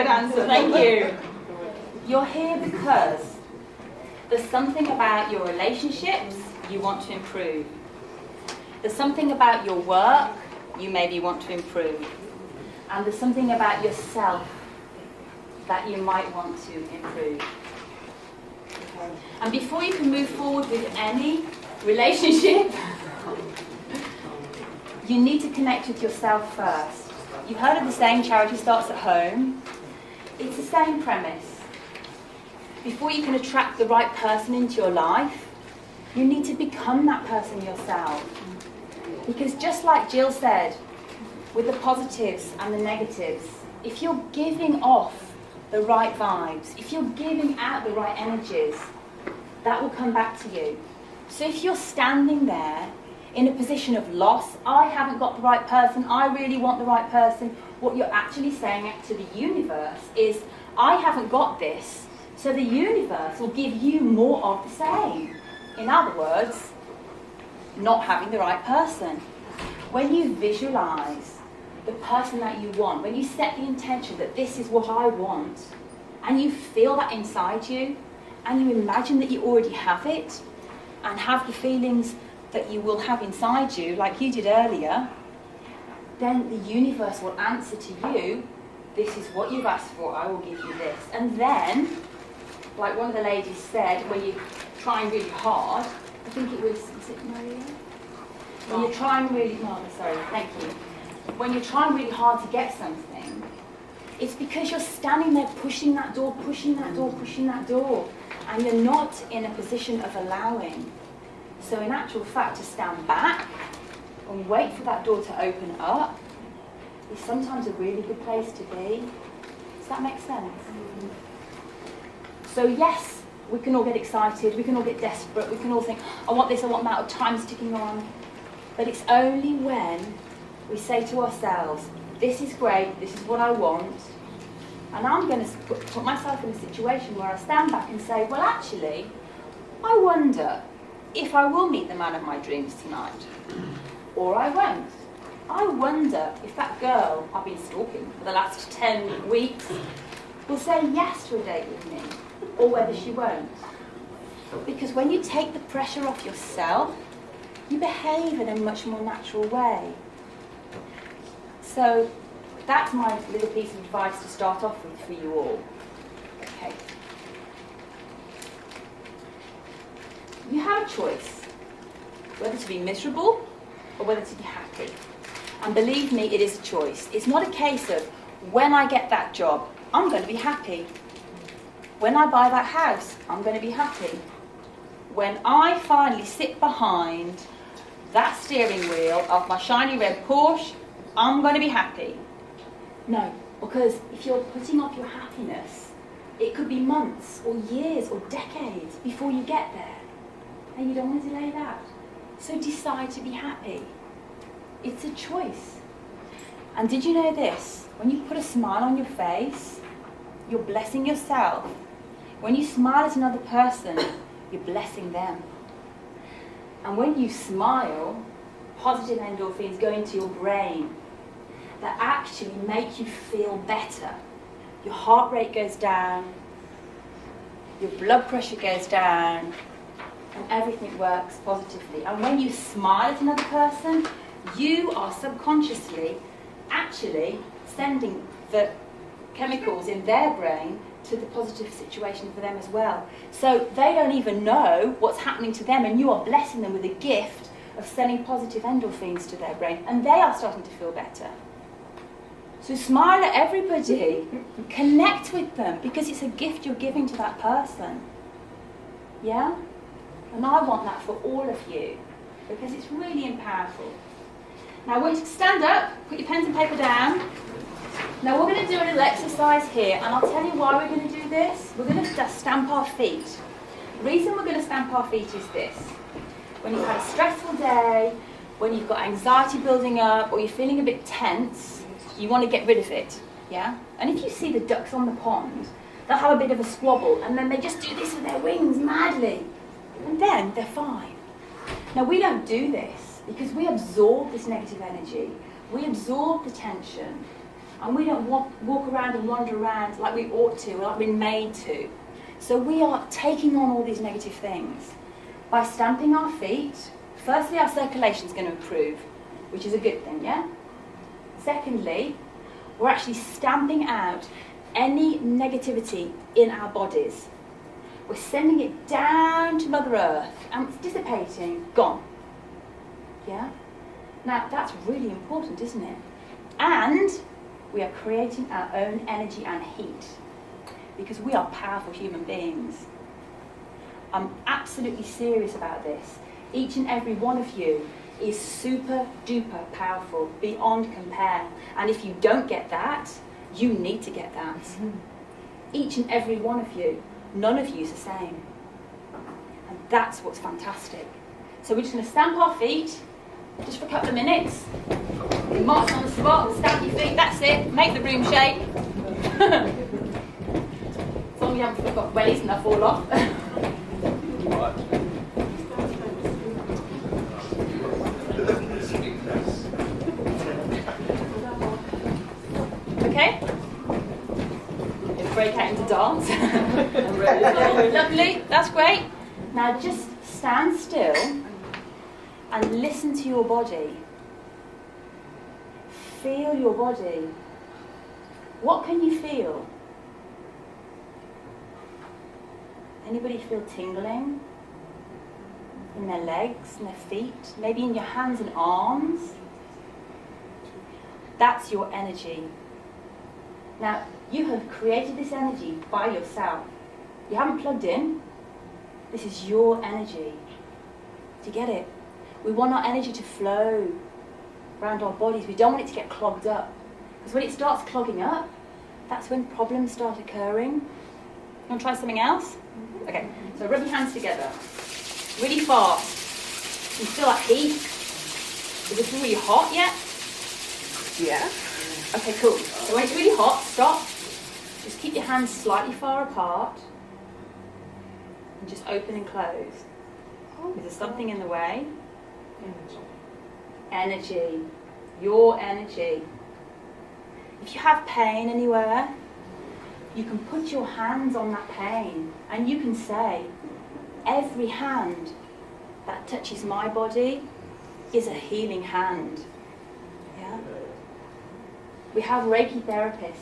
good answer, thank you. You're here because there's something about your relationships you want to improve. There's something about your work you maybe want to improve. And there's something about yourself that you might want to improve. Okay. And before you can move forward with any relationship, you need to connect with yourself first. You've heard of the saying, charity starts at home. It's the same premise. Before you can attract the right person into your life, you need to become that person yourself. Because just like Jill said, with the positives and the negatives, if you're giving off the right vibes, if you're giving out the right energies, that will come back to you. So if you're standing there in a position of loss, I haven't got the right person, I really want the right person, what you're actually saying to the universe is, I haven't got this, so the universe will give you more of the same. In other words, not having the right person. When you visualize the person that you want, when you set the intention that this is what I want, and you feel that inside you, and you imagine that you already have it, and have the feelings that you will have inside you, like you did earlier, then the universe will answer to you, this is what you've asked for, I will give you this. And then, like one of the ladies said, when you're trying really hard, I think it was it Maria? When you're trying really hard, sorry, thank you. When you're trying really hard to get something, it's because you're standing there pushing that door, pushing that door, pushing that door, and you're not in a position of allowing. So in actual fact, to stand back and wait for that door to open up is sometimes a really good place to be. Does that make sense? So yes, we can all get excited, we can all get desperate, we can all think, I want this, I want that, or time's ticking on. But it's only when we say to ourselves, this is great, this is what I want, and I'm going to put myself in a situation where I stand back and say, well actually, I wonder if I will meet the man of my dreams tonight, or I won't. I wonder if that girl I've been stalking for the last 10 weeks will say yes to a date with me, or whether she won't. Because when you take the pressure off yourself, you behave in a much more natural way. So that's my little piece of advice to start off with for you all. Okay. You have a choice, whether to be miserable or whether to be happy. And believe me, it is a choice. It's not a case of, when I get that job, I'm going to be happy. When I buy that house, I'm going to be happy. When I finally sit behind that steering wheel of my shiny red Porsche, I'm going to be happy. No, because if you're putting off your happiness, it could be months or years or decades before you get there. And you don't want to delay that. So decide to be happy. It's a choice. And did you know this? When you put a smile on your face, you're blessing yourself. When you smile at another person, you're blessing them. And when you smile, positive endorphins go into your brain that actually make you feel better. Your heart rate goes down, your blood pressure goes down, and everything works positively. And when you smile at another person, you are subconsciously actually sending the chemicals in their brain to the positive situation for them as well. So they don't even know what's happening to them, and you are blessing them with a gift of sending positive endorphins to their brain, and they are starting to feel better. So smile at everybody, connect with them, because it's a gift you're giving to that person. Yeah? And I want that for all of you, because it's really powerful. Now I want you to stand up, put your pens and paper down. Now we're going to do a little exercise here, and I'll tell you why we're going to do this. We're going to stamp our feet. The reason we're going to stamp our feet is this. When you've had a stressful day, when you've got anxiety building up, or you're feeling a bit tense, you want to get rid of it, yeah? And if you see the ducks on the pond, they'll have a bit of a squabble, and then they just do this with their wings madly, and then they're fine. Now we don't do this, because we absorb this negative energy, we absorb the tension, And we don't walk around and wander around like we ought to, or like we're made to. So we are taking on all these negative things. By stamping our feet, firstly, our circulation is going to improve, which is a good thing, yeah? Secondly, we're actually stamping out any negativity in our bodies. We're sending it down to Mother Earth, and it's dissipating, gone. Yeah? Now, that's really important, isn't it? And we are creating our own energy and heat, because we are powerful human beings. I'm absolutely serious about this. Each and every one of you is super duper powerful, beyond compare. And if you don't get that, you need to get that. Each and every one of you, none of you is the same. And that's what's fantastic. So we're just going to stamp our feet, just for a couple of minutes. March on the spot, stamp your feet, that's it. Make the room shake. As long as you haven't got wellies and they'll fall off. Okay? Break out into dance. Lovely, that's great. Now just stand still and listen to your body. Feel your body. What can you feel? Anybody feel tingling in their legs, in their feet, maybe in your hands and arms? That's your energy. Now, you have created this energy by yourself. You haven't plugged in. This is your energy. Do you get it? We want our energy to flow around our bodies. We don't want it to get clogged up. Because when it starts clogging up, that's when problems start occurring. You want to try something else? Okay, so rub your hands together. Really fast. You feel that heat? Is it really hot yet? Yeah. Okay, cool. So when it's really hot, stop. Just keep your hands slightly far apart. And just open and close. Is there something in the way? Energy. Your energy. If you have pain anywhere, you can put your hands on that pain and you can say, every hand that touches my body is a healing hand. Yeah? We have Reiki therapists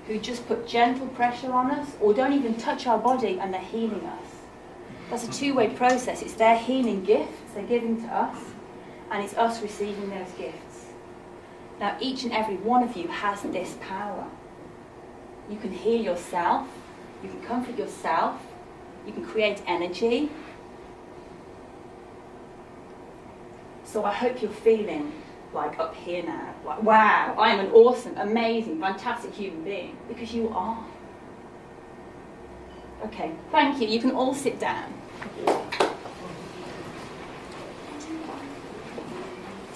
who just put gentle pressure on us or don't even touch our body and they're healing us. That's a two-way process. It's their healing gifts they're giving to us and it's us receiving those gifts. Now each and every one of you has this power. You can heal yourself, you can comfort yourself, you can create energy. So I hope you're feeling like up here now, like wow, I am an awesome, amazing, fantastic human being, because you are. Okay, thank you. You can all sit down.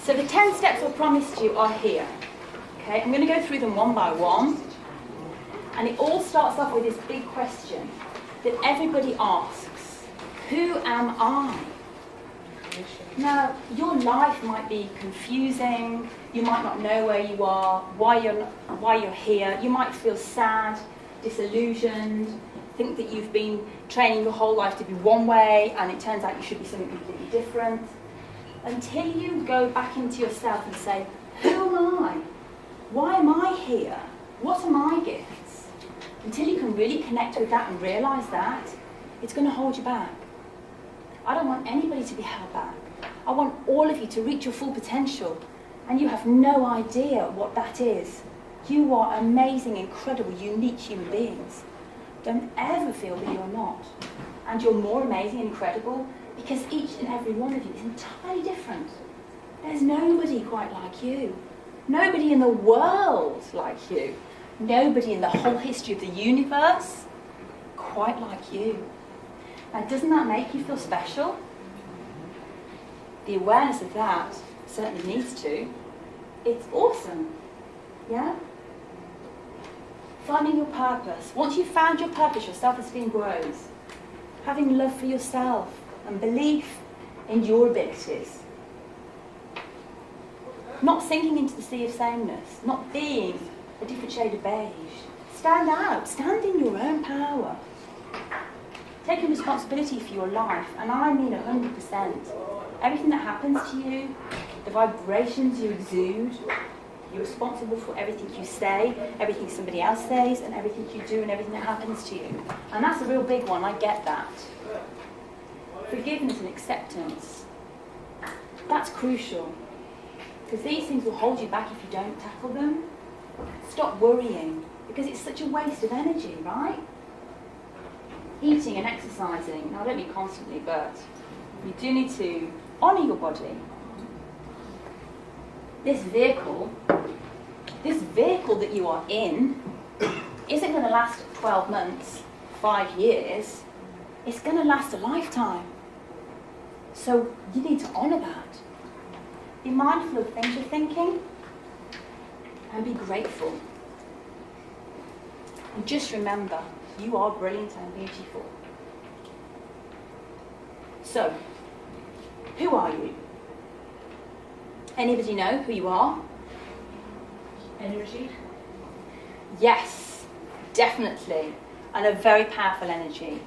So the 10 steps I promised you are here. Okay, I'm going to go through them one by one. And it all starts off with this big question that everybody asks. Who am I? Now, your life might be confusing. You might not know where you are, why you're here. You might feel sad, disillusioned, think that you've been training your whole life to be one way and it turns out you should be something completely different. Until you go back into yourself and say, who am I? Why am I here? What are my gifts? Until you can really connect with that and realise that, it's going to hold you back. I don't want anybody to be held back. I want all of you to reach your full potential, and you have no idea what that is. You are amazing, incredible, unique human beings. Don't ever feel that you're not. And you're more amazing and incredible because each and every one of you is entirely different. There's nobody quite like you. Nobody in the world like you. Nobody in the whole history of the universe quite like you. Now, doesn't that make you feel special? The awareness of that certainly needs to. It's awesome. Yeah? Finding your purpose. Once you've found your purpose, your self-esteem grows. Having love for yourself and belief in your abilities. not sinking into the sea of sameness, not being a different shade of beige. Stand out, stand in your own power. Taking responsibility for your life, and I mean 100%. Everything that happens to you, the vibrations you exude, you're responsible for everything you say, everything somebody else says, and everything you do and everything that happens to you. And that's a real big one, I get that. Forgiveness and acceptance. That's crucial. Because these things will hold you back if you don't tackle them. Stop worrying, because it's such a waste of energy, right? Eating and exercising. Now, I don't mean constantly, but you do need to honour your body. This vehicle that you are in isn't going to last 12 months, 5 years. It's going to last a lifetime. So you need to honour that. Be mindful of things you're thinking and be grateful. And just remember, you are brilliant and beautiful. So, who are you? Anybody know who you are? Energy. Yes, definitely. And a very powerful energy.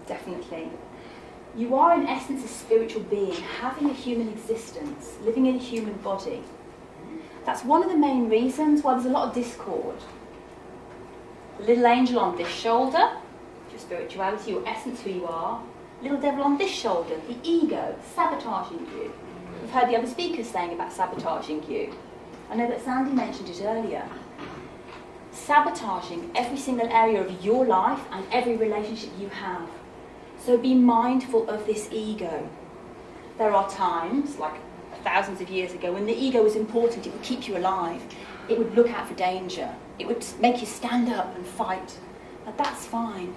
Definitely. You are in essence a spiritual being, having a human existence, living in a human body. That's one of the main reasons why there's a lot of discord. The little angel on this shoulder, your spirituality, your essence, who you are. Little devil on this shoulder, the ego, sabotaging you. We've heard the other speakers saying about sabotaging you. I know that Sandy mentioned it earlier. Sabotaging every single area of your life and every relationship you have. So be mindful of this ego. There are times, like thousands of years ago, when the ego was important, it would keep you alive. It would look out for danger. It would make you stand up and fight. Now that's fine,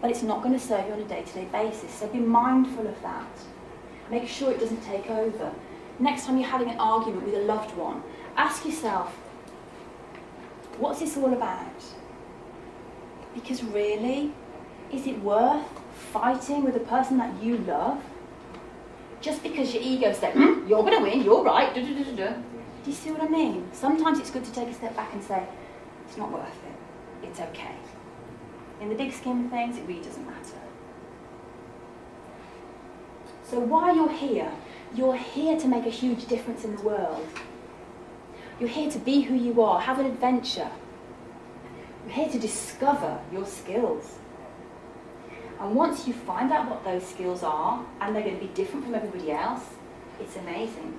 but it's not going to serve you on a day-to-day basis. So be mindful of that. Make sure it doesn't take over. Next time you're having an argument with a loved one, ask yourself, what's this all about? Because really, is it worth fighting with a person that you love? Just because your ego says, you're going to win, you're right, da, da, da, da, da. Do you see what I mean? Sometimes it's good to take a step back and say, it's not worth it. It's okay. In the big scheme of things, it really doesn't matter. So while you're here to make a huge difference in the world. You're here to be who you are, have an adventure. You're here to discover your skills. And once you find out what those skills are, and they're going to be different from everybody else, it's amazing.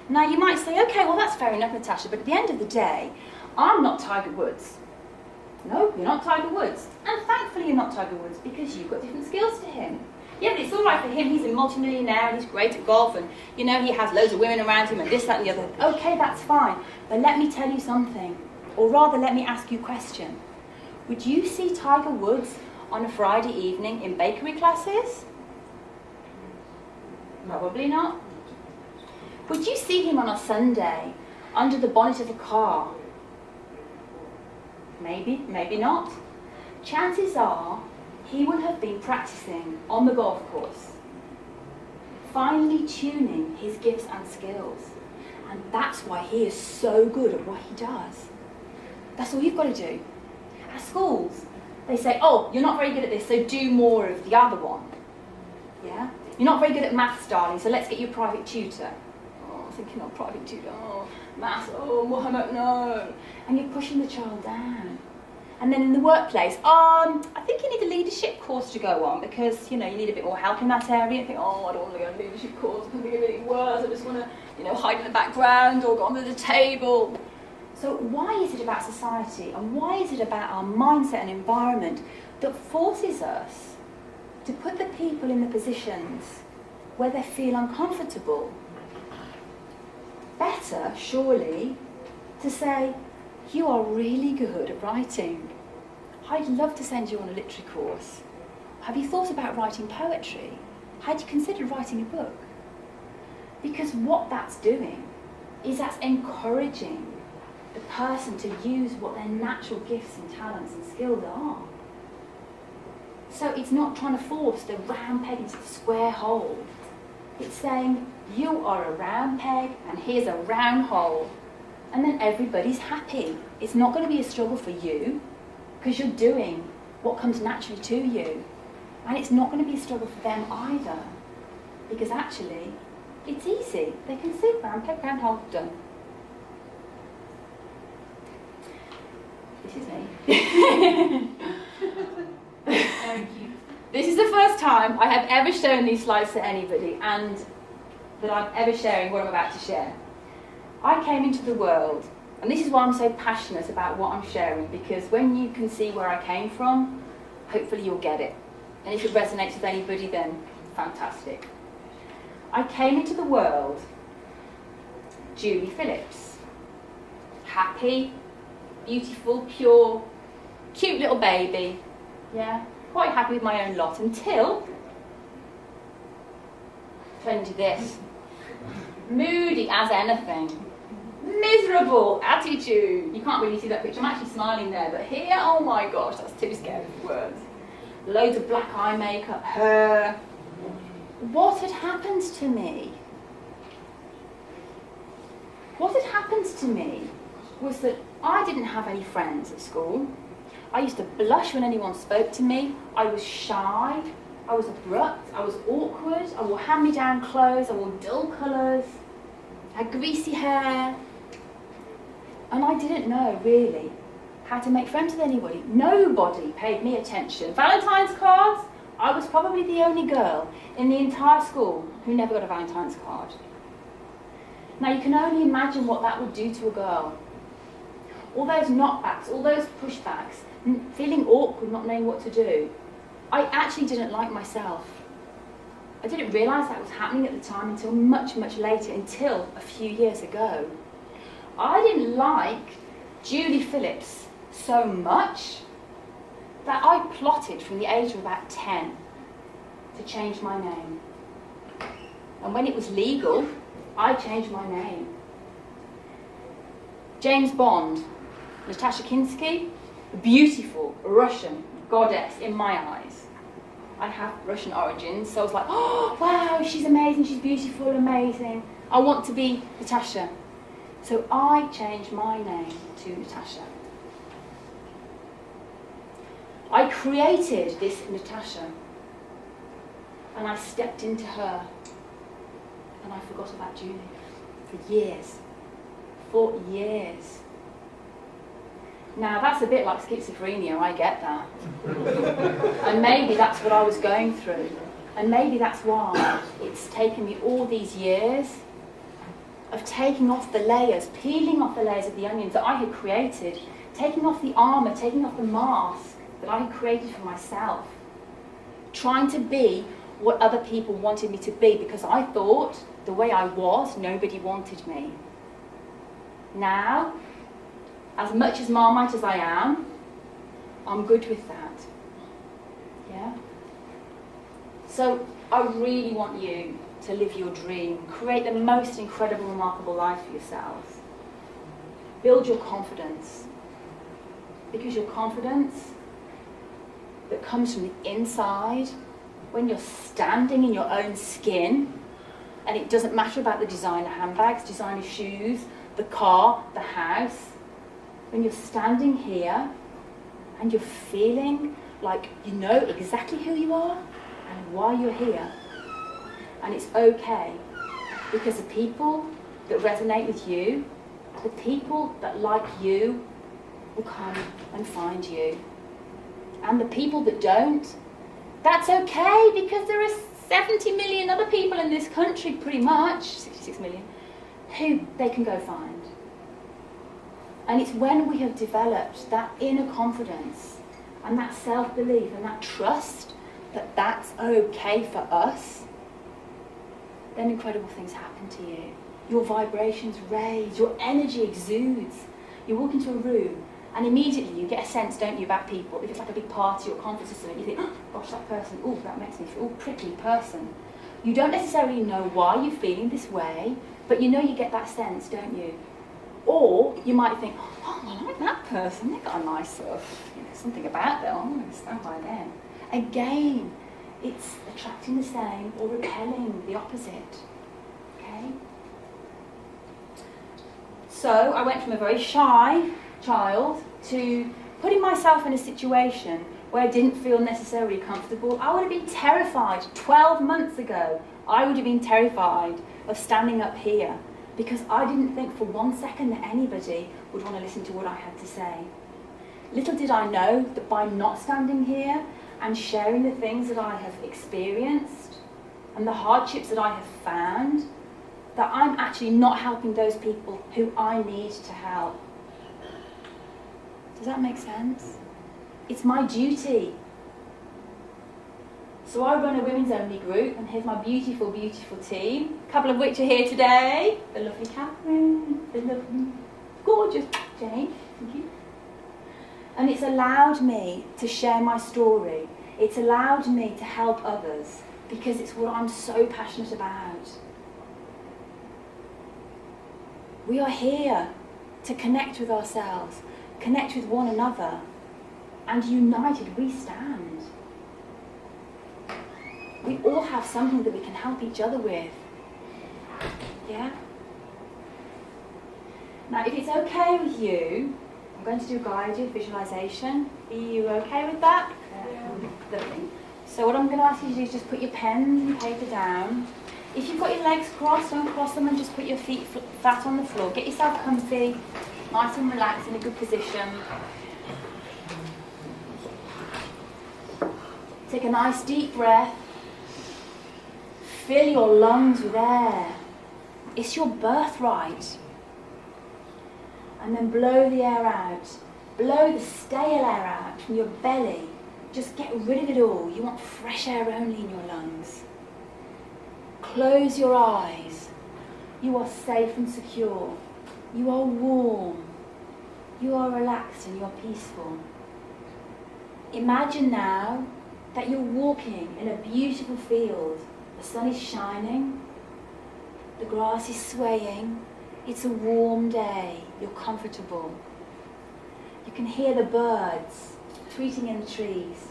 Now you might say, okay, well that's fair enough, Natasha, but at the end of the day, I'm not Tiger Woods. No, you're not Tiger Woods. And thankfully you're not Tiger Woods, because you've got different skills to him. Yeah, but it's all right for him, he's a multimillionaire, he's great at golf, and you know, he has loads of women around him, and this, that, and the other. Okay, that's fine. But let me tell you something, or rather let me ask you a question. Would you see Tiger Woods on a Friday evening in bakery classes? Probably not. Would you see him on a Sunday under the bonnet of a car? Maybe, maybe not. Chances are he will have been practicing on the golf course, finely tuning his gifts and skills. And that's why he is so good at what he does. That's all you've got to do. At schools, they say, oh, you're not very good at this, so do more of the other one. Yeah? You're not very good at maths, darling, so let's get you a private tutor. Oh, thinking of private tutor, oh, maths, oh, Muhammad, no. And you're pushing the child down. And then in the workplace, I think you need a leadership course to go on, because, you know, you need a bit more help in that area. You think, oh, I don't want to go on a leadership course, it's going to be really worse, I just want to, you know, hide in the background or go under the table. So why is it about society, and why is it about our mindset and environment that forces us to put the people in the positions where they feel uncomfortable? Better, surely, to say, you are really good at writing. I'd love to send you on a literary course. Have you thought about writing poetry? Had you considered writing a book? Because what that's doing is that's encouraging the person to use what their natural gifts and talents and skills are. So it's not trying to force the round peg into the square hole. It's saying, you are a round peg and here's a round hole. And then everybody's happy. It's not going to be a struggle for you because you're doing what comes naturally to you. And it's not going to be a struggle for them either because actually it's easy. They can see round peg, round hole, done. This is me. Thank you. This is the first time I have ever shown these slides to anybody and that I'm ever sharing what I'm about to share. I came into the world, and this is why I'm so passionate about what I'm sharing, because when you can see where I came from, hopefully you'll get it. And if it resonates with anybody, then fantastic. I came into the world Julie Phillips. Happy, beautiful, pure, cute little baby. Yeah, quite happy with my own lot until turned into this. Moody as anything. Miserable attitude. You can't really see that picture. I'm actually smiling there, but here, oh my gosh, that's too scary for words. Loads of black eye makeup, hair. What had happened to me? What had happened to me was that I didn't have any friends at school. I used to blush when anyone spoke to me. I was shy. I was abrupt. I was awkward. I wore hand-me-down clothes. I wore dull colours. I had greasy hair. And I didn't know, really, how to make friends with anybody. Nobody paid me attention. Valentine's cards, I was probably the only girl in the entire school who never got a Valentine's card. Now, you can only imagine what that would do to a girl. All those knockbacks, all those pushbacks, feeling awkward, not knowing what to do. I actually didn't like myself. I didn't realise that was happening at the time until much, much later, until a few years ago. I didn't like Julie Phillips so much that I plotted from the age of about 10 to change my name. And when it was legal, I changed my name. James Bond, Natasha Kinski, a beautiful Russian goddess in my eyes. I have Russian origins, so I was like, oh, wow, she's amazing, she's beautiful, amazing. I want to be Natasha. So I changed my name to Natasha. I created this Natasha, and I stepped into her, and I forgot about Julie for years. For years. Now that's a bit like schizophrenia, I get that. And maybe that's what I was going through. And maybe that's why it's taken me all these years of taking off the layers, peeling off the layers of the onions that I had created, taking off the armour, taking off the mask that I had created for myself, trying to be what other people wanted me to be, because I thought the way I was, nobody wanted me. Now, as much as Marmite as I am, I'm good with that. Yeah? So I really want you to live your dream, create the most incredible, remarkable life for yourselves. Build your confidence, because your confidence that comes from the inside, when you're standing in your own skin, and it doesn't matter about the designer handbags, designer shoes, the car, the house, when you're standing here and you're feeling like you know exactly who you are and why you're here. And it's okay, because the people that resonate with you, the people that like you, will come and find you. And the people that don't, that's okay, because there are 70 million other people in this country, pretty much, 66 million, who they can go find. And it's when we have developed that inner confidence and that self-belief and that trust that that's okay for us, then incredible things happen to you. Your vibrations raise, your energy exudes. You walk into a room and immediately you get a sense, don't you, about people. If it's like a big party or conference or something, you think, oh, gosh, that person, oh, that makes me feel, oh, prickly person. You don't necessarily know why you're feeling this way, but you know you get that sense, don't you? Or you might think, oh, I like that person, they've got a nice sort of, something about them, I'm going to stand by them. Again, It's attracting the same or repelling the opposite. Okay? So I went from a very shy child to putting myself in a situation where I didn't feel necessarily comfortable. I would have been terrified 12 months ago. I would have been terrified of standing up here because I didn't think for 1 second that anybody would want to listen to what I had to say. Little did I know that by not standing here and sharing the things that I have experienced and the hardships that I have found, that I'm actually not helping those people who I need to help. Does that make sense? It's my duty. So I run a women's only group, and here's my beautiful, beautiful team, a couple of which are here today. The lovely Catherine, the lovely, gorgeous Jane, thank you. And it's allowed me to share my story. It's allowed me to help others because it's what I'm so passionate about. We are here to connect with ourselves, connect with one another, and united we stand. We all have something that we can help each other with. Yeah? Now, if it's okay with you, I'm going to do a guided visualization. Are you okay with that? Yeah. Lovely. So what I'm going to ask you to do is just put your pen and paper down. If you've got your legs crossed, don't cross them and just put your feet flat on the floor. Get yourself comfy, nice and relaxed in a good position. Take a nice deep breath. Fill your lungs with air. It's your birthright. And then blow the air out. Blow the stale air out from your belly. Just get rid of it all. You want fresh air only in your lungs. Close your eyes. You are safe and secure. You are warm. You are relaxed and you are peaceful. Imagine now that you're walking in a beautiful field. The sun is shining. The grass is swaying. It's a warm day. You're comfortable. You can hear the birds tweeting in the trees.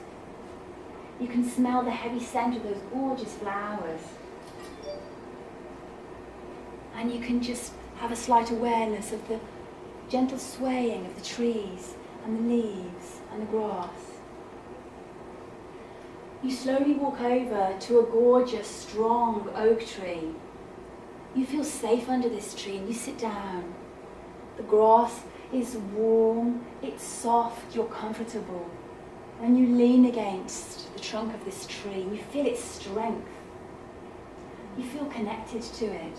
You can smell the heavy scent of those gorgeous flowers. And you can just have a slight awareness of the gentle swaying of the trees and the leaves and the grass. You slowly walk over to a gorgeous, strong oak tree. You feel safe under this tree and you sit down. The grass is warm, it's soft, you're comfortable. And you lean against the trunk of this tree. You feel its strength. You feel connected to it.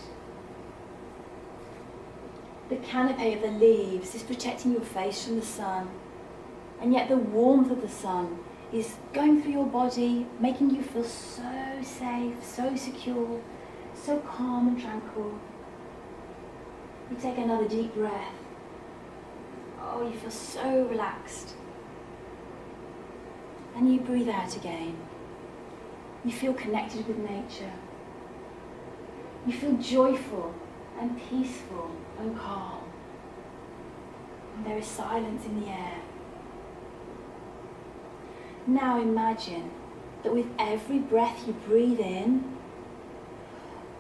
The canopy of the leaves is protecting your face from the sun. And yet the warmth of the sun is going through your body, making you feel so safe, so secure, so calm and tranquil. You take another deep breath. Oh, you feel so relaxed. And you breathe out again. You feel connected with nature. You feel joyful and peaceful and calm. And there is silence in the air. Now imagine that with every breath you breathe in,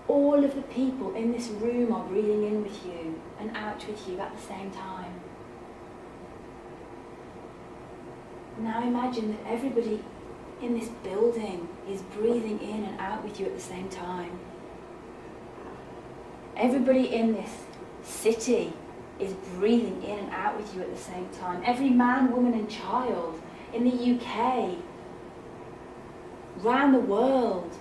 all of the people in this room are breathing in with you and out with you at the same time. Now imagine that everybody in this building is breathing in and out with you at the same time. Everybody in this city is breathing in and out with you at the same time. Every man, woman and child in the UK, around the world,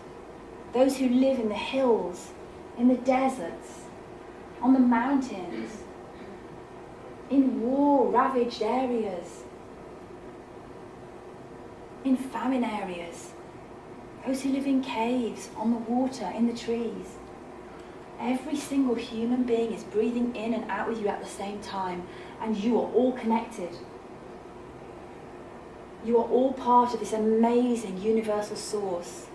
those who live in the hills, in the deserts, on the mountains, in war-ravaged areas, in famine areas, those who live in caves, on the water, in the trees. Every single human being is breathing in and out with you at the same time, and you are all connected. You are all part of this amazing universal source.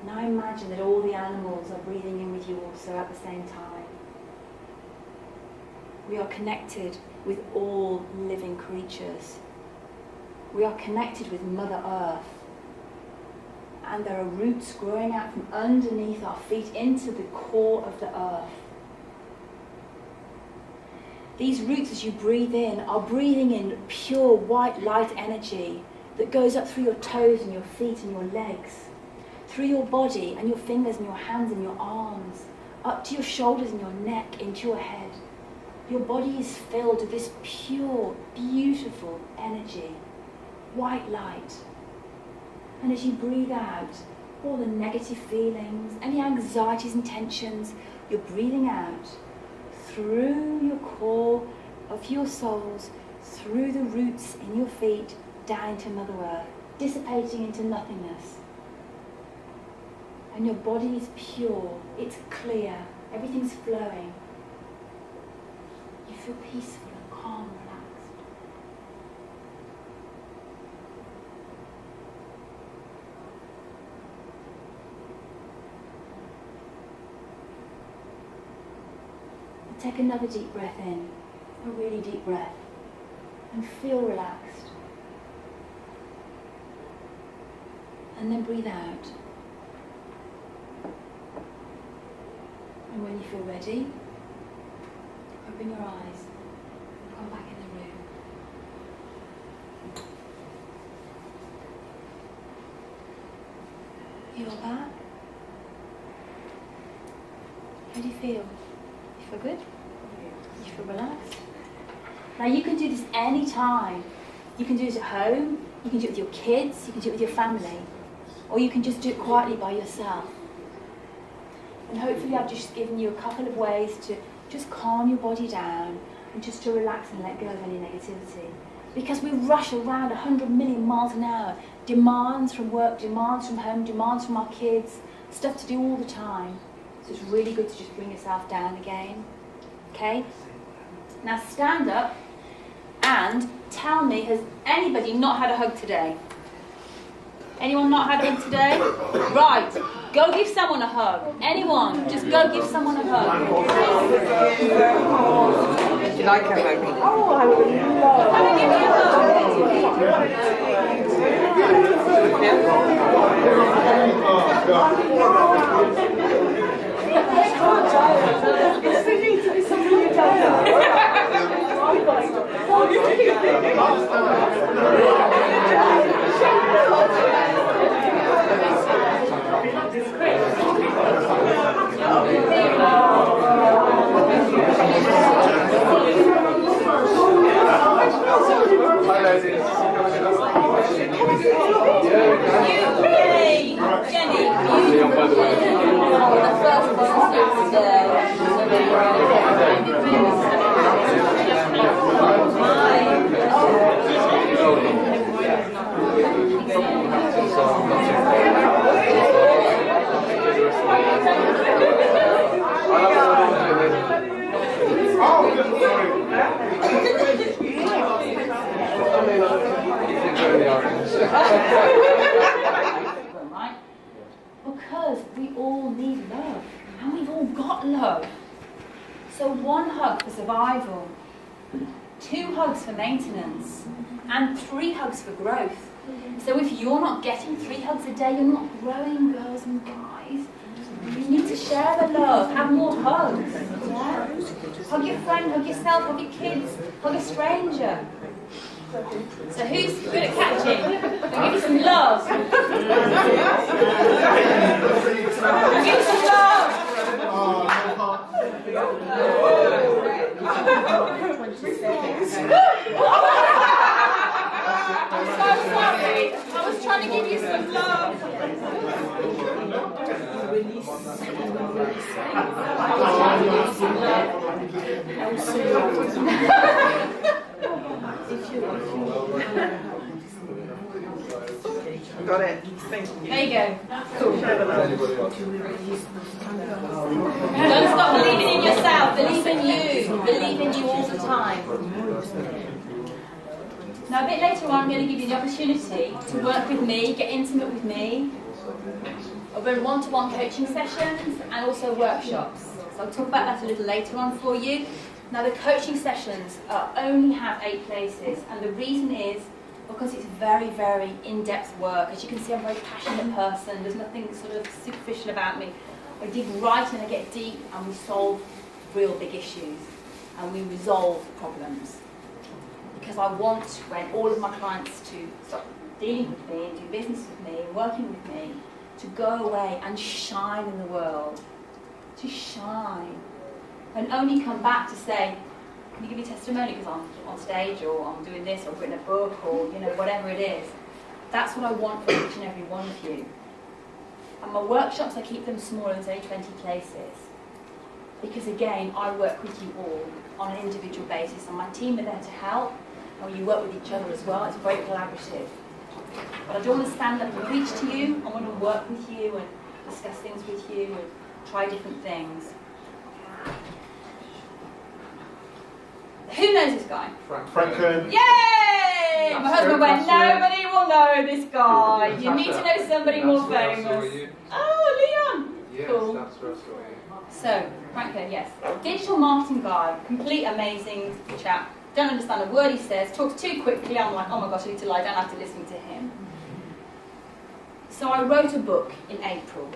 Now imagine that all the animals are breathing in with you also at the same time. We are connected with all living creatures. We are connected with Mother Earth. And there are roots growing out from underneath our feet into the core of the earth. These roots, as you breathe in, are breathing in pure white light energy that goes up through your toes and your feet and your legs, through your body and your fingers and your hands and your arms, up to your shoulders and your neck, into your head. Your body is filled with this pure, beautiful energy, white light. And as you breathe out, all the negative feelings, any anxieties and tensions, you're breathing out through your core of your souls, through the roots in your feet, down into Mother Earth, dissipating into nothingness. And your body is pure, it's clear, everything's flowing. You feel peaceful and calm and relaxed. Take another deep breath in, a really deep breath, and feel relaxed. And then breathe out. And when you feel ready, open your eyes and come back in the room. You're back. How do you feel? You feel good? You feel relaxed? Now you can do this any time. You can do it at home, you can do it with your kids, you can do it with your family, or you can just do it quietly by yourself. And hopefully I've just given you a couple of ways to just calm your body down and just to relax and let go of any negativity. Because we rush around 100 million miles an hour, demands from work, demands from home, demands from our kids, stuff to do all the time. So it's really good to just bring yourself down again. Okay? Now stand up and tell me, has anybody not had a hug today? Anyone not had a hug today? Right, go give someone a hug. Anyone, just go give someone a hug. Would you like a hug? Oh, I would love. Can I give you a It's so neat to be something you've done now. Yay! Jenny, you the first one right? Because we all need love, and we've all got love. So 1 hug for survival, 2 hugs for maintenance, and 3 hugs for growth. So if you're not getting 3 hugs a day, you're not growing, girls and guys. You need to share the love, have more hugs. Yeah? Hug your friend, hug yourself, hug your kids, hug a stranger. So who's good at catching? I'll give you some love. I'll give you some love. I'm so sorry. I was trying to give you some love. Got it. Thank you. There you go. Cool. Don't stop believing in yourself. Believe in you. Believe in you all the time. Now, a bit later on, I'm going to give you the opportunity to work with me, get intimate with me. I'll run one-to-one coaching sessions and also workshops. So I'll talk about that a little later on for you. Now, the coaching sessions only have 8 places, and the reason is because it's very, very in-depth work. As you can see, I'm a very passionate person. There's nothing sort of superficial about me. I dig right and I get deep, and we solve real big issues, and we resolve problems. Because I want, when all of my clients to stop dealing with me and do business with me and working with me, to go away and shine in the world. To shine. And only come back to say, can you give me testimony because I'm on stage, or I'm doing this, or I've written a book, or whatever it is. That's what I want for each and every one of you. And my workshops, I keep them small, there's only 20 places. Because again, I work with you all on an individual basis, and my team are there to help, and you work with each other as well. It's very collaborative. But I don't want to stand up and preach to you. I want to work with you and discuss things with you and try different things. Who knows this guy? Frank Kern. Yay! My husband went, nobody will know this guy. You need to know somebody more That's famous. where I saw you. Oh, Leon. Yes, Cool. that's where I saw you. So, Frank Kern, yes. Digital marketing guy, complete amazing chap. Don't understand a word he says, talks too quickly. I'm like, oh my gosh, I need to lie down after listening to him. So I wrote a book in April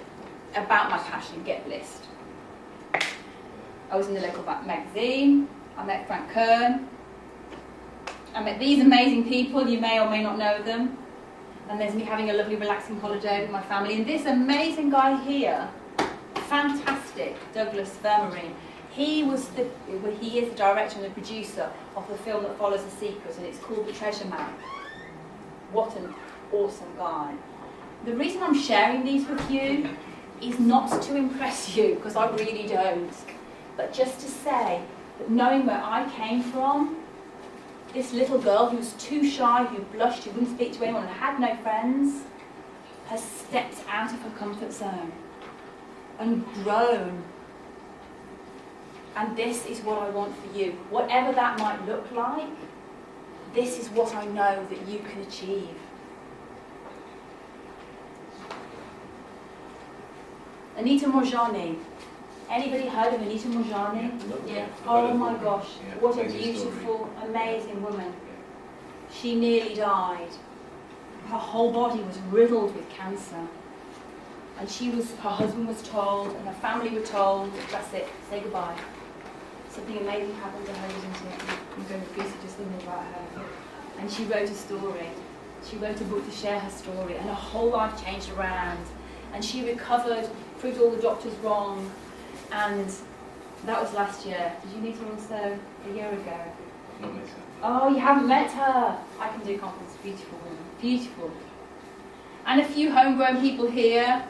about my passion, Get Blissed. I was in the local magazine. I met Frank Kern. I met these amazing people. You may or may not know them. And there's me having a lovely relaxing holiday with my family. And this amazing guy here, fantastic, Douglas Vermarine. He is the director and the producer of the film that follows The Secret, and it's called The Treasure Map. What an awesome guy. The reason I'm sharing these with you is not to impress you, because I really don't, but just to say that knowing where I came from, this little girl who was too shy, who blushed, who wouldn't speak to anyone and had no friends, has stepped out of her comfort zone and grown. And this is what I want for you. Whatever that might look like, this is what I know that you can achieve. Anita Morjani. Anybody heard of Anita Morjani? Yeah. Oh my gosh, what a beautiful, amazing woman. She nearly died. Her whole body was riddled with cancer. And her husband was told, and her family were told, that's it, say goodbye. Something amazing happened to her, isn't it? I'm going to goosey just thinking about her. And she wrote a story. She wrote a book to share her story, and her whole life changed around. And she recovered, proved all the doctors wrong, and that was last year. Did you meet her also a year ago? Not met her. Oh, you haven't met her. I can do compliments. Beautiful woman. Beautiful. And a few homegrown people here.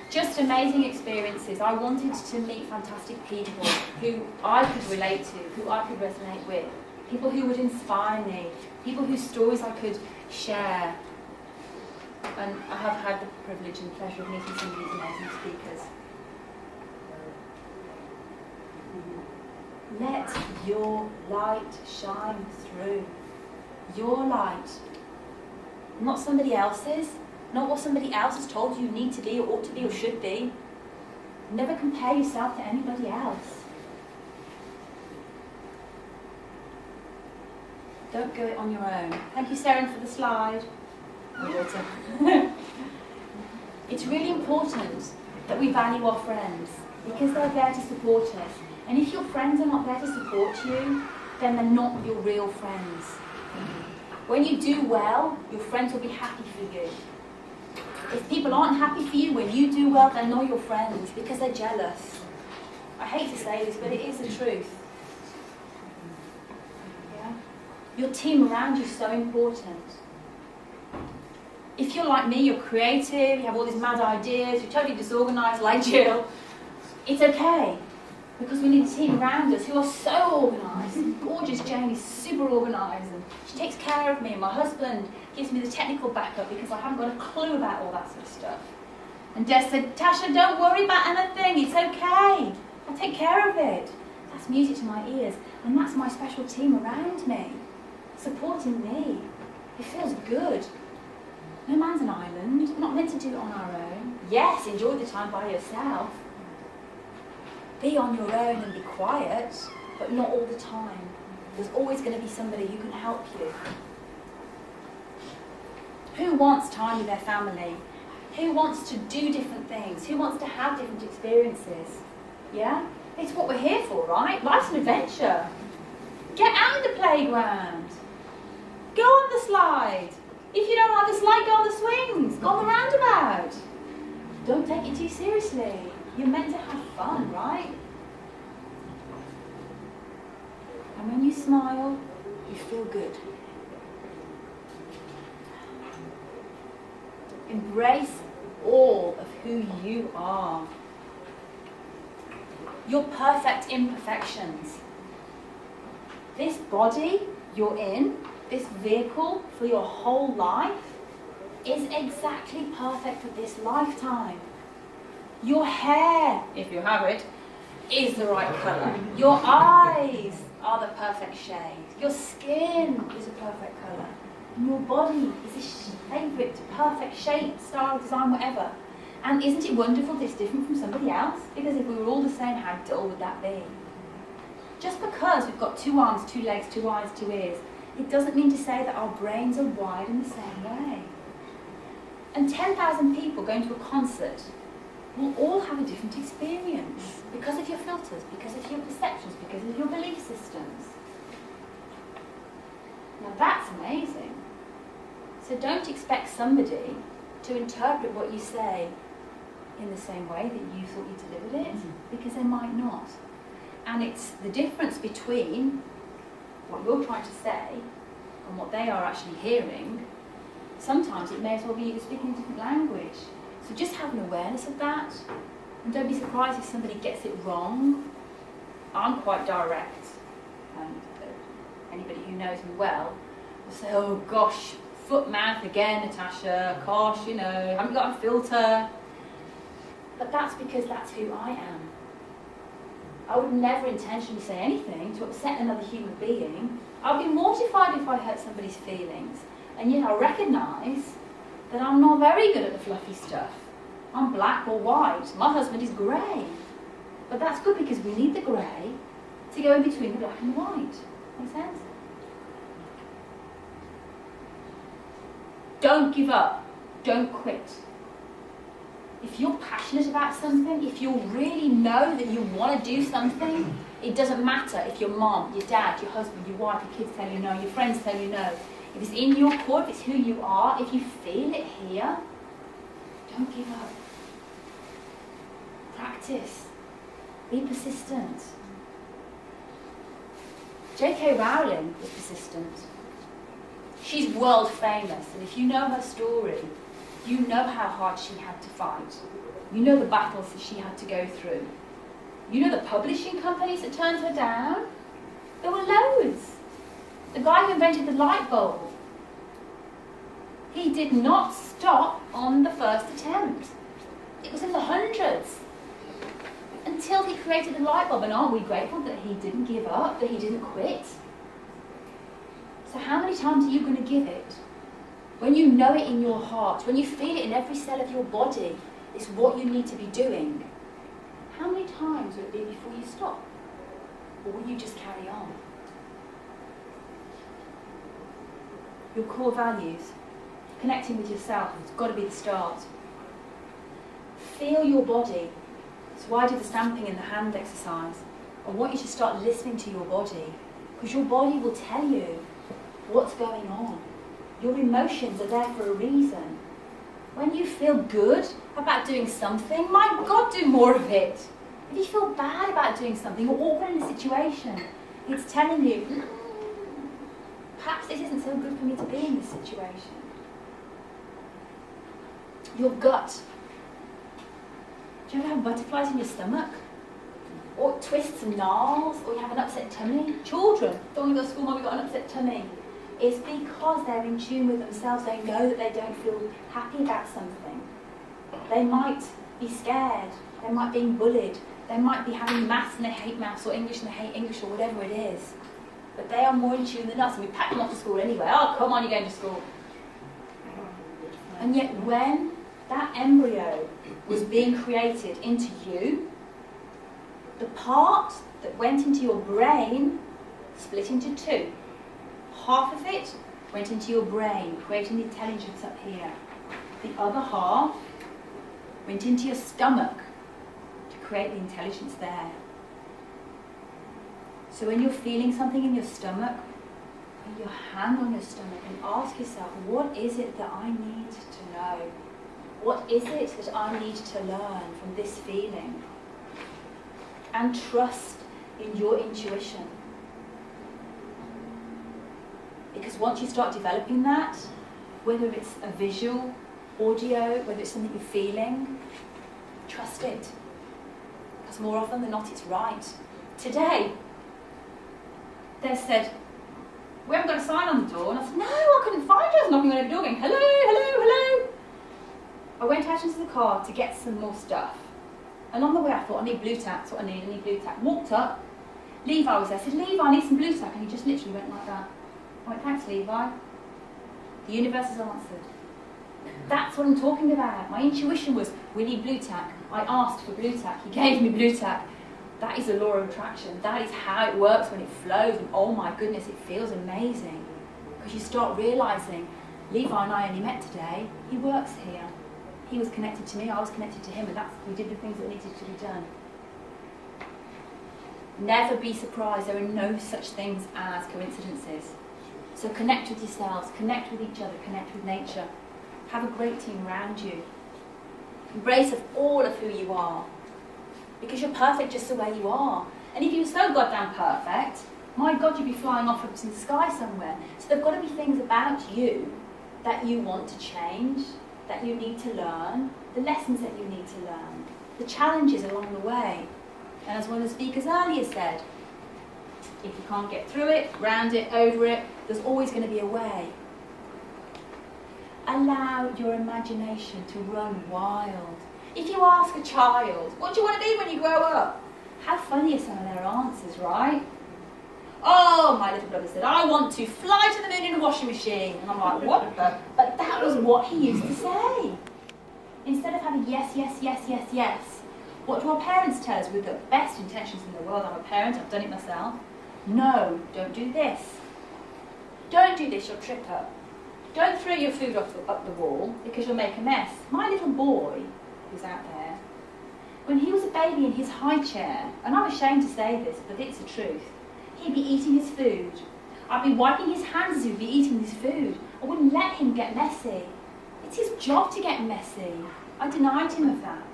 Just amazing experiences. I wanted to meet fantastic people who I could relate to, who I could resonate with. People who would inspire me. People whose stories I could share. And I have had the privilege and pleasure of meeting some of these amazing speakers. Let your light shine through. Your light. Not somebody else's. Not what somebody else has told you need to be or ought to be or should be. Never compare yourself to anybody else. Don't go it on your own. Thank you, Saren, for the slide. My daughter. It's really important that we value our friends because they're there to support us. And if your friends are not there to support you, then they're not your real friends. When you do well, your friends will be happy for you. If people aren't happy for you when you do well, they're not your friends because they're jealous. I hate to say this, but it is the truth. Yeah? Your team around you is so important. If you're like me, you're creative, you have all these mad ideas, you're totally disorganised like Jill, it's okay. Because we need a team around us who are so organised. Gorgeous Jane is super organised and she takes care of me, and my husband gives me the technical backup because I haven't got a clue about all that sort of stuff. And Des said, Tasha, don't worry about anything, it's okay. I'll take care of it. That's music to my ears, and that's my special team around me, supporting me. It feels good. No man's an island, we're not meant to do it on our own. Yes, enjoy the time by yourself. Be on your own and be quiet, but not all the time. There's always going to be somebody who can help you. Who wants time with their family? Who wants to do different things? Who wants to have different experiences? Yeah? It's what we're here for, right? Life's an adventure. Get out in the playground. Go on the slide. If you don't like the slide, go on the swings. Go on the roundabout. Don't take it too seriously. You're meant to have fun, right? And when you smile, you feel good. Embrace all of who you are. Your perfect imperfections. This body you're in, this vehicle for your whole life, is exactly perfect for this lifetime. Your hair, if you have it, is the right colour. Your eyes are the perfect shade. Your skin is a perfect colour. And your body is a favourite, perfect shape, style, design, whatever. And isn't it wonderful that it's different from somebody else? Because if we were all the same, how dull would that be? Just because we've got 2 arms, 2 legs, 2 eyes, 2 ears, it doesn't mean to say that our brains are wired in the same way. And 10,000 people going to a concert will all have a different experience because of your filters, because of your perceptions, because of your belief systems. Now that's amazing. So don't expect somebody to interpret what you say in the same way that you thought you delivered it, because they might not. And it's the difference between what you're trying to say and what they are actually hearing. Sometimes it may as well be you're speaking a different language. So just have an awareness of that. And don't be surprised if somebody gets it wrong. I'm quite direct. And anybody who knows me well will say, oh gosh, foot mouth again, Natasha. Gosh, you know, haven't got a filter. But that's because that's who I am. I would never intentionally say anything to upset another human being. I'd be mortified if I hurt somebody's feelings. And yet I recognise that I'm not very good at the fluffy stuff. I'm black or white. My husband is grey. But that's good because we need the grey to go in between the black and the white. Make sense? Don't give up. Don't quit. If you're passionate about something, if you really know that you want to do something, it doesn't matter if your mom, your dad, your husband, your wife, your kids tell you no, your friends tell you no. If it's in your core, if it's who you are, if you feel it here, don't give up. Practice. Be persistent. J.K. Rowling was persistent. She's world famous, and if you know her story, you know how hard she had to fight. You know the battles that she had to go through. You know the publishing companies that turned her down? There were loads. The guy who invented the light bulb, he did not stop on the first attempt. It was in the hundreds. Until he created the light bulb, and aren't we grateful that he didn't give up, that he didn't quit? So how many times are you going to give it? When you know it in your heart, when you feel it in every cell of your body, it's what you need to be doing. How many times will it be before you stop? Or will you just carry on? Your core values, connecting with yourself, it's got to be the start. Feel your body. That's why I did the stamping in the hand exercise. I want you to start listening to your body, because your body will tell you what's going on. Your emotions are there for a reason. When you feel good about doing something, my God, do more of it. If you feel bad about doing something or awkward in a situation, it's telling you, perhaps this isn't so good for me to be in this situation. Your gut. Do you ever have butterflies in your stomach? Or twists and gnarls? Or you have an upset tummy? Children, don't want to go to school, Mum, we've got an upset tummy. It's because they're in tune with themselves. They know that they don't feel happy about something. They might be scared. They might be being bullied. They might be having maths and they hate maths, or English and they hate English, or whatever it is. But they are more in tune than us, and we pack them off to school anyway. Oh, come on, you're going to school. And yet when that embryo was being created into you, the part that went into your brain split into two. Half of it went into your brain, creating the intelligence up here. The other half went into your stomach to create the intelligence there. So when you're feeling something in your stomach, put your hand on your stomach and ask yourself, what is it that I need to know? What is it that I need to learn from this feeling? And trust in your intuition. Because once you start developing that, whether it's a visual, audio, whether it's something you're feeling, trust it. Because more often than not, it's right. Today, they said, we haven't got a sign on the door. And I said, no, I couldn't find you. I was knocking on every door going, hello, hello, hello. I went out into the car to get some more stuff. And on the way I thought, I need blue tack. That's what I need blue tack. Walked up, Levi was there. I said, Levi, I need some blue tack. And he just literally went like that. I went, thanks, Levi. The universe has answered. That's what I'm talking about. My intuition was, we need blue tack. I asked for blue tack. He gave me blue tack. That is the law of attraction. That is how it works when it flows. And oh my goodness, it feels amazing. Because you start realising, Levi and I only met today. He works here. He was connected to me, I was connected to him, and we did the things that needed to be done. Never be surprised. There are no such things as coincidences. So connect with yourselves, connect with each other, connect with nature. Have a great team around you. Embrace of all of who you are. Because you're perfect just the way you are. And if you were so goddamn perfect, my God, you'd be flying off up to the sky somewhere. So there've got to be things about you that you want to change, that you need to learn, the lessons that you need to learn, the challenges along the way. And as one of the speakers earlier said, if you can't get through it, round it, over it, there's always going to be a way. Allow your imagination to run wild. If you ask a child, what do you want to be when you grow up? How funny are some of their answers, right? Oh, my little brother said, I want to fly to the moon in a washing machine. And I'm like, what the? But that was what he used to say. Instead of having yes, yes, yes, yes, yes, what do our parents tell us with the best intentions in the world? I'm a parent, I've done it myself. No, don't do this. Don't do this, you'll trip up. Don't throw your food up the wall because you'll make a mess. My little boy, who's out there, when he was a baby in his high chair, and I'm ashamed to say this, but it's the truth, he'd be eating his food. I'd be wiping his hands as he'd be eating his food. I wouldn't let him get messy. It's his job to get messy. I denied him of that.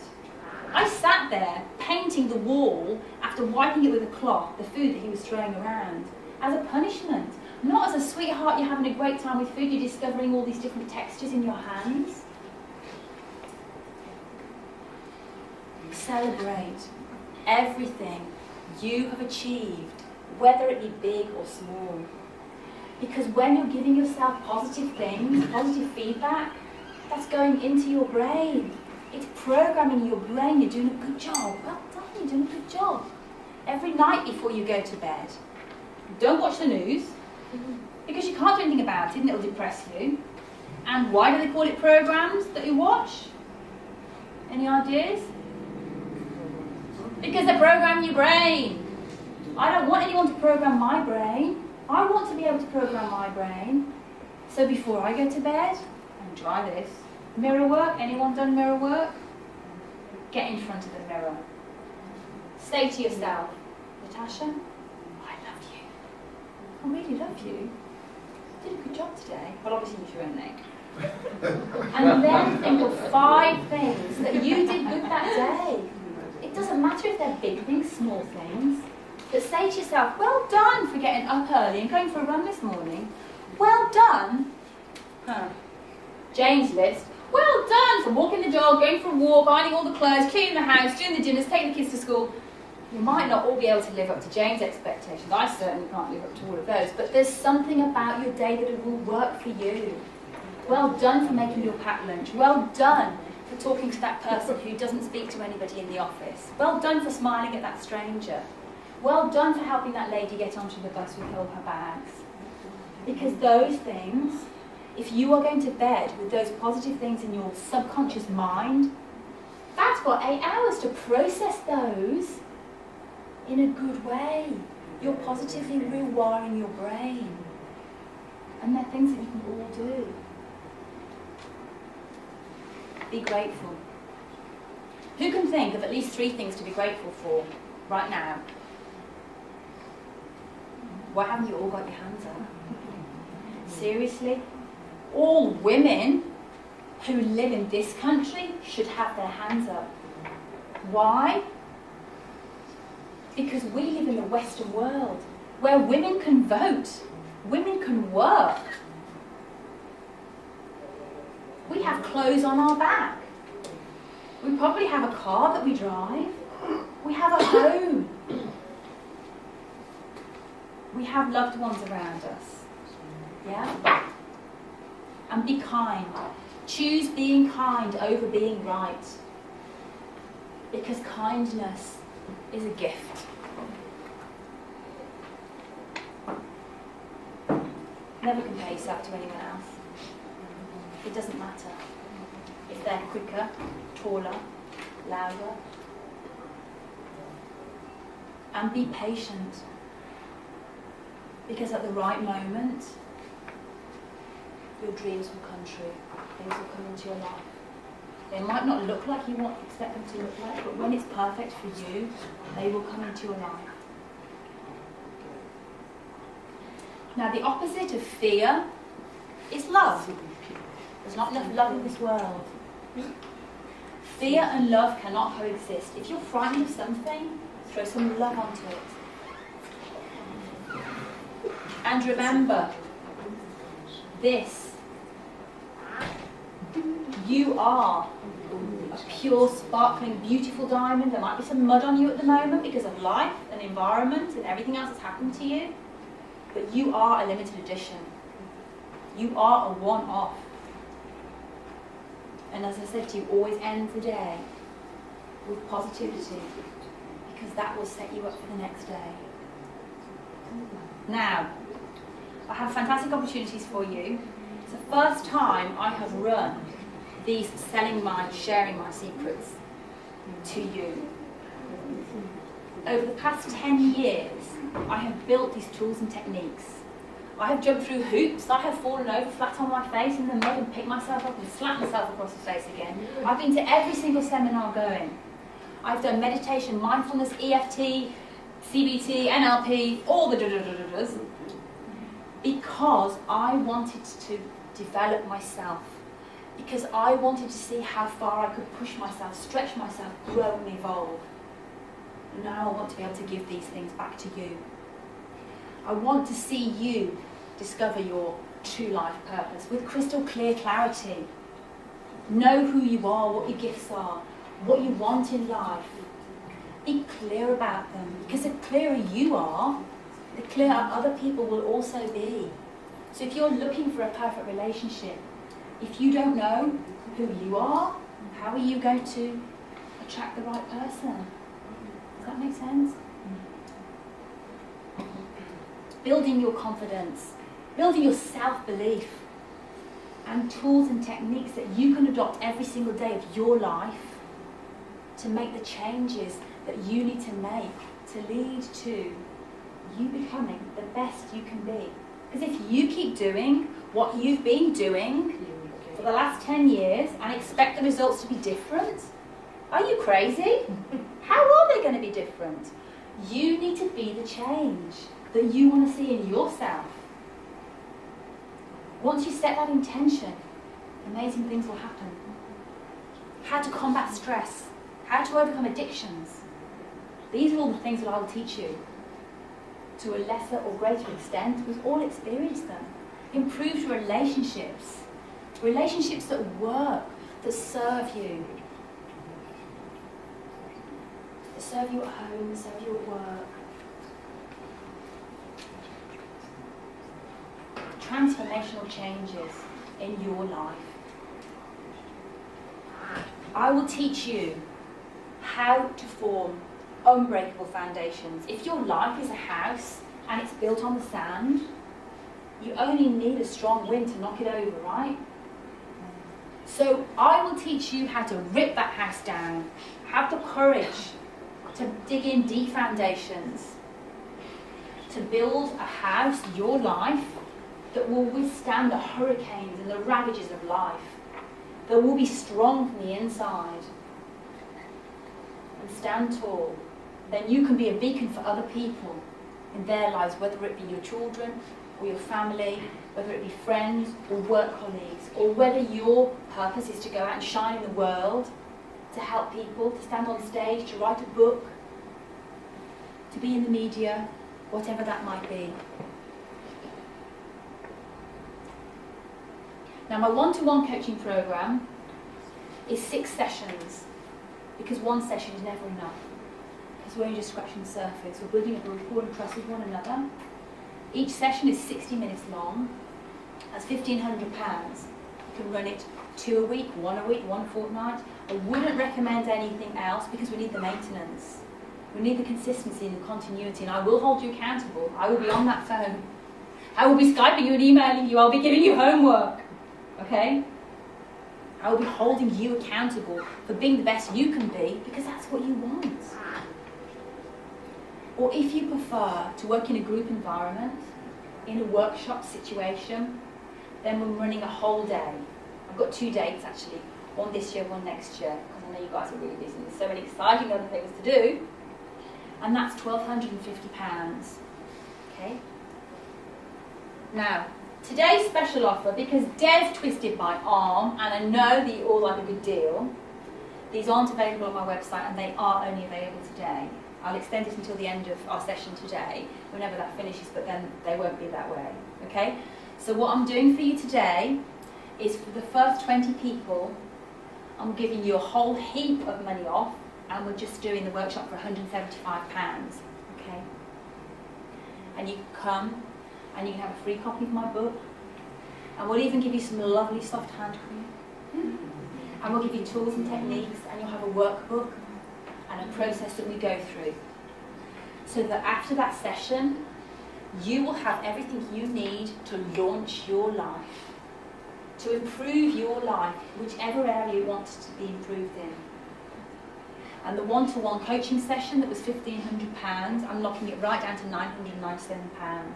I sat there painting the wall after wiping it with a cloth, the food that he was throwing around, as a punishment. Not as a sweetheart, you're having a great time with food, you're discovering all these different textures in your hands. Celebrate everything you have achieved, whether it be big or small. Because when you're giving yourself positive things, positive feedback, that's going into your brain. It's programming your brain. You're doing a good job. Well done, you're doing a good job. Every night before you go to bed, don't watch the news, because you can't do anything about it and it'll depress you. And why do they call it programs that you watch? Any ideas? Because they program your brain. I don't want anyone to program my brain. I want to be able to program my brain. So before I go to bed, and try this, mirror work. Anyone done mirror work? Get in front of the mirror. Say to yourself, Natasha, I love you. I really love you. You did a good job today. Well, obviously with your own name. And then think of 5 things that you did good that day. It doesn't matter if they're big things, small things. But say to yourself, well done for getting up early and going for a run this morning. Well done. Jane's list. Well done for walking the dog, going for a walk, ironing all the clothes, cleaning the house, doing the dinners, taking the kids to school. You might not all be able to live up to Jane's expectations. I certainly can't live up to all of those. But there's something about your day that it will work for you. Well done for making your packed lunch. Well done for talking to that person who doesn't speak to anybody in the office. Well done for smiling at that stranger. Well done for helping that lady get onto the bus with all her bags. Because those things, if you are going to bed with those positive things in your subconscious mind, that's got 8 hours to process those in a good way. You're positively rewiring your brain. And they're things that you can all do. Be grateful. Who can think of at least 3 things to be grateful for right now? Why haven't you all got your hands up? Seriously? All women who live in this country should have their hands up. Why? Because we live in the Western world where women can vote, women can work. We have clothes on our back. We probably have a car that we drive. We have a home. We have loved ones around us. Yeah? And be kind. Choose being kind over being right. Because kindness is a gift. Never compare yourself to anyone else. It doesn't matter if they're quicker, taller, louder. And be patient. Because at the right moment, your dreams will come true. Things will come into your life. They might not look like you expect them to look like, but when it's perfect for you, they will come into your life. Now, the opposite of fear is love. There's not enough love in this world. Fear and love cannot coexist. If you're frightened of something, throw some love onto it. And remember this: you are a pure, sparkling, beautiful diamond. There might be some mud on you at the moment because of life and environment and everything else that's happened to you. But you are a limited edition. You are a one-off. And as I said to you, always end the day with positivity, because that will set you up for the next day. Now, I have fantastic opportunities for you. It's the first time I have run these sharing my secrets to you. Over the past 10 years, I have built these tools and techniques. I have jumped through hoops. I have fallen over flat on my face in the mud and picked myself up and slapped myself across the face again. I've been to every single seminar going. I've done meditation, mindfulness, EFT, CBT, NLP, all the da-da-da-da-das, because I wanted to develop myself. Because I wanted to see how far I could push myself, stretch myself, grow and evolve. Now I want to be able to give these things back to you. I want to see you discover your true life purpose with crystal clear clarity. Know who you are, what your gifts are, what you want in life. Be clear about them, because the clearer you are, the clearer other people will also be. So if you're looking for a perfect relationship, if you don't know who you are, how are you going to attract the right person? Does that make sense? Building your confidence, building your self-belief, and tools and techniques that you can adopt every single day of your life to make the changes that you need to make to lead to you becoming the best you can be. Because if you keep doing what you've been doing for the last 10 years and expect the results to be different, are you crazy? How are they going to be different? You need to be the change that you want to see in yourself. Once you set that intention, amazing things will happen. How to combat stress, how to overcome addictions. These are all the things that I will teach you to a lesser or greater extent. We've all experienced them. Improved relationships, relationships that work, that serve you. That serve you at home, that serve you at work. Transformational changes in your life. I will teach you how to form unbreakable foundations. If your life is a house and it's built on the sand, you only need a strong wind to knock it over, right? So I will teach you how to rip that house down, have the courage to dig in deep foundations, to build a house, your life, that will withstand the hurricanes and the ravages of life, that will be strong from the inside and stand tall, then you can be a beacon for other people in their lives, whether it be your children or your family, whether it be friends or work colleagues, or whether your purpose is to go out and shine in the world, to help people, to stand on stage, to write a book, to be in the media, whatever that might be. Now, my one-to-one coaching program is 6 sessions, because one session is never enough. Because we're only just scratching the surface. We're building up a rapport and trust with one another. Each session is 60 minutes long. That's £1,500. You can run it 2 a week, 1 a week, 1 a fortnight. I wouldn't recommend anything else because we need the maintenance. We need the consistency and the continuity, and I will hold you accountable. I will be on that phone. I will be Skyping you and emailing you. I'll be giving you homework. Okay? I will be holding you accountable for being the best you can be, because that's what you want. Or if you prefer to work in a group environment, in a workshop situation, then we're running a whole day. I've got 2 dates actually, one this year, one next year, because I know you guys are really busy. There's so many exciting other things to do. And that's £1,250. Okay? Now, today's special offer, because Des twisted my arm, and I know that you all like a good deal, these aren't available on my website, and they are only available today. I'll extend it until the end of our session today, whenever that finishes, but then they won't be that way. Okay? So what I'm doing for you today is, for the first 20 people, I'm giving you a whole heap of money off, and we're just doing the workshop for £175. Okay? And you can come, and you can have a free copy of my book, and we'll even give you some lovely soft hand cream, and we'll give you tools and techniques, and you'll have a workbook and a process that we go through, so that after that session you will have everything you need to launch your life, to improve your life, whichever area you want to be improved in. And the one-to-one coaching session that was £1,500, I'm knocking it right down to £997.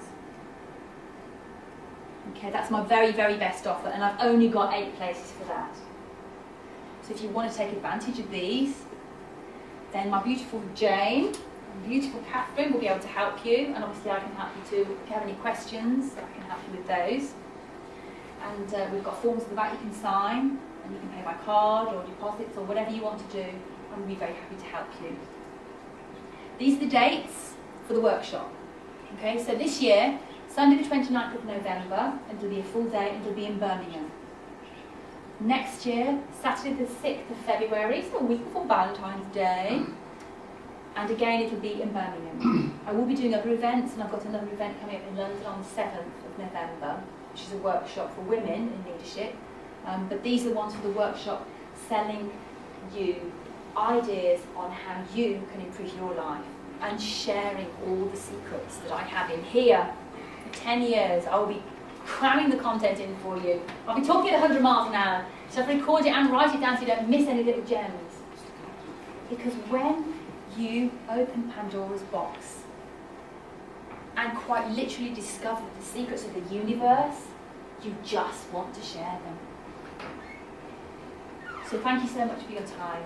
Okay, that's my very, very best offer, and I've only got 8 places for that. So if you want to take advantage of these, then my beautiful Jane and beautiful Catherine will be able to help you, and obviously I can help you too. If you have any questions, I can help you with those. And we've got forms at the back you can sign, and you can pay by card or deposits or whatever you want to do, and we'll be very happy to help you. These are the dates for the workshop. Okay, so this year, Sunday the 29th of November, and it'll be a full day, and it'll be in Birmingham. Next year, Saturday the 6th of February, so a week before Valentine's Day, and again it'll be in Birmingham. I will be doing other events, and I've got another event coming up in London on the 7th of November, which is a workshop for women in leadership. But these are the ones for the workshop, selling you ideas on how you can improve your life, and sharing all the secrets that I have in here. For 10 years, I will be cramming the content in for you. I'll be talking at 100 miles an hour, so I have to record it and write it down so you don't miss any little gems. Because when you open Pandora's box and quite literally discover the secrets of the universe, you just want to share them. So thank you so much for your time,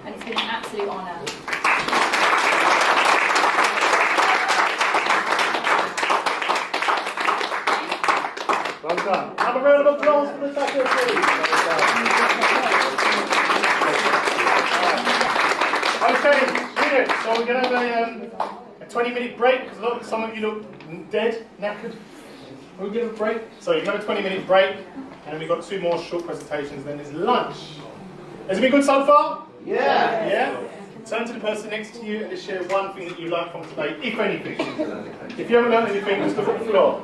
and it's been an absolute honour. Well done. Have a round of applause for the Taco, please. Okay, brilliant. So we're going to have a 20-minute break, because some of you look dead, knackered. We'll give a break. So you can have a 20-minute break, and then we've got 2 more short presentations, then there's lunch. Has it been good so far? Yeah. Yeah? Turn to the person next to you and just share one thing that you like from today, if anything. If you haven't learned anything, just look at the floor.